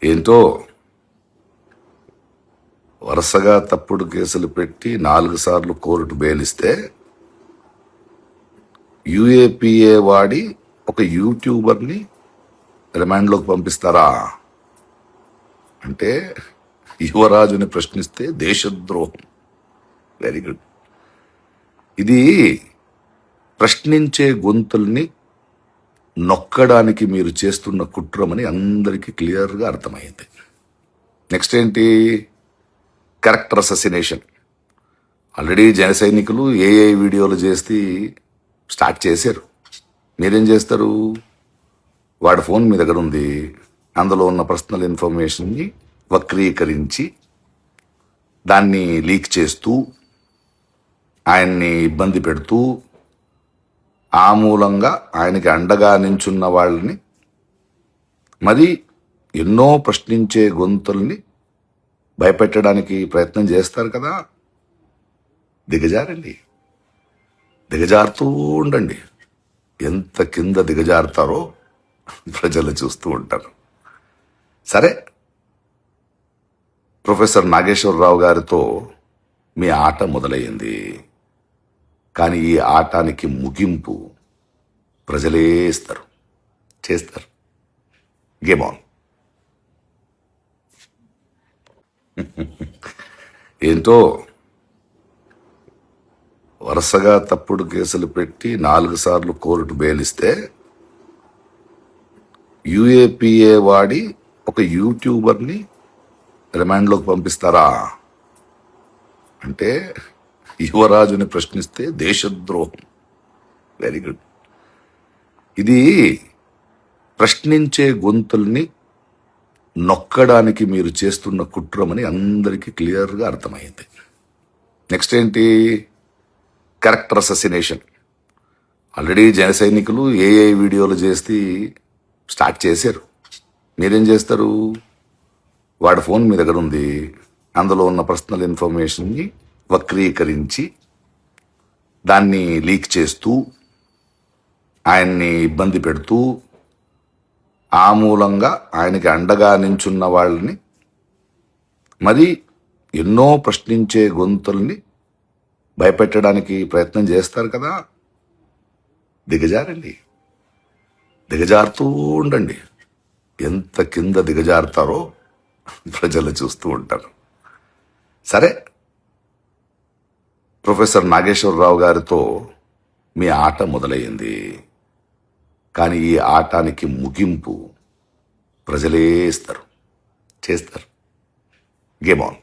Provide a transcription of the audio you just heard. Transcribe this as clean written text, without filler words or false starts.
ఏంటో వరుసగా తప్పుడు కేసులు పెట్టి 4 సార్లు కోర్టు బెయిలిస్తే యూఏపీఏ వాడి ఒక యూట్యూబర్ని రిమాండ్లోకి పంపిస్తారా అంటే యువరాజుని ప్రశ్నిస్తే దేశద్రోహం. Very good. ఇది ప్రశ్నించే గొంతుల్ని నొక్కడానికి మీరు చేస్తున్న కుట్రమని అందరికీ క్లియర్గా అర్థమైంది. నెక్స్ట్ ఏంటి? క్యారెక్టర్ అససినేషన్. ఆల్రెడీ జన సైనికులు ఏఐ వీడియోలు చేసి స్టార్ట్ చేశారు. మీరేం చేస్తారు? వాడి ఫోన్ మీ దగ్గర ఉంది, అందులో ఉన్న పర్సనల్ ఇన్ఫర్మేషన్ని వక్రీకరించి దాన్ని లీక్ చేస్తూ ఆయన్ని ఇబ్బంది పెడుతూ ఆ మూలంగా ఆయనకి అండగా నించున్న వాళ్ళని మరి ఎన్నో ప్రశ్నించే గొంతుల్ని భయపెట్టడానికి ప్రయత్నం చేస్తారు కదా. దిగజారండి, దిగజారుతూ ఉండండి. ఎంత కింద దిగజారుతారో ప్రజలు చూస్తూ ఉంటారు. సరే, ప్రొఫెసర్ నాగేశ్వరరావు గారితో మీ ఆట మొదలయ్యింది. కానీ ఈ ఆటానికి ముగింపు ప్రజలే ఇస్తారు, చేస్తారు. Game on. ఏంటో వరుసగా తప్పుడు కేసులు పెట్టి 4 సార్లు కోర్టు బెయిలిస్తే యూఏపీఏ వాడి ఒక యూట్యూబర్ని రిమాండ్లోకి పంపిస్తారా అంటే యువరాజుని ప్రశ్నిస్తే దేశద్రోహం. Very good. ఇది ప్రశ్నించే గొంతుల్ని నొక్కడానికి మీరు చేస్తున్న కుట్రమని అందరికీ క్లియర్గా అర్థమైంది. నెక్స్ట్ ఏంటి? క్యారెక్టర్ అససినేషన్. ఆల్రెడీ జన సైనికులు ఏఐ వీడియోలు చేసి స్టార్ట్ చేశారు. మీరేం చేస్తారు? వాడి ఫోన్ మీ దగ్గర ఉంది, అందులో ఉన్న పర్సనల్ ఇన్ఫర్మేషన్ని వక్రీకరించి దాన్ని లీక్ చేస్తూ ఆయన్ని ఇబ్బంది పెడుతూ ఆ మూలంగా ఆయనకి అండగా నించున్న వాళ్ళని మరి ఎన్నో ప్రశ్నించే గొంతుల్ని భయపెట్టడానికి ప్రయత్నం చేస్తారు కదా. దిగజారండి, దిగజారుతూ ఉండండి. ఎంత కింద దిగజారుతారో ప్రజలు చూస్తూ ఉంటారు. సరే, ప్రొఫెసర్ నాగేశ్వరరావు గారితో మీ ఆట మొదలయ్యింది. కానీ ఈ ఆటానికి ముగింపు ప్రజలే ఇస్తారు, చేస్తారు. Game on.